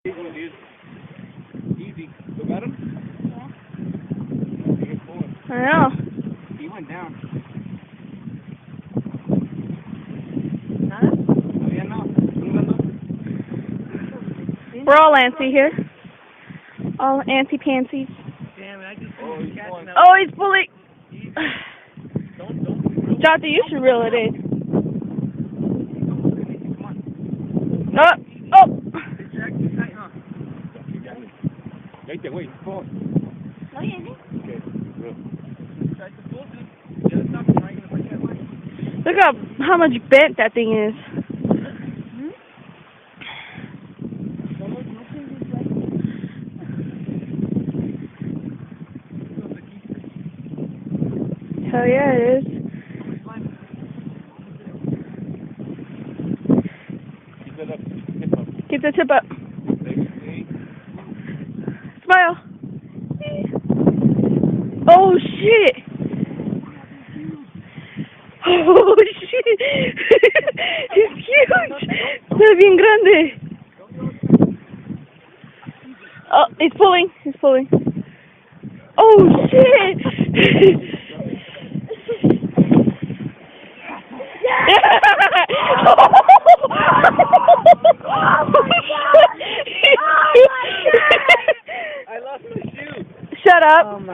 Easy. You got him? I know. He went down. We're all antsy here. All antsy-pantsies. Damn it, I just Oh, he's pulling. Jota, you should reel it in. Oh! Right there, wait, he's pulling. No, he isn't. Okay, good. Look up how much bent that thing is. Hell yeah, it is. Keep the tip up. Smile. Oh shit! Oh shit! It's huge! Está bien grande. Oh, he's pulling. Oh shit!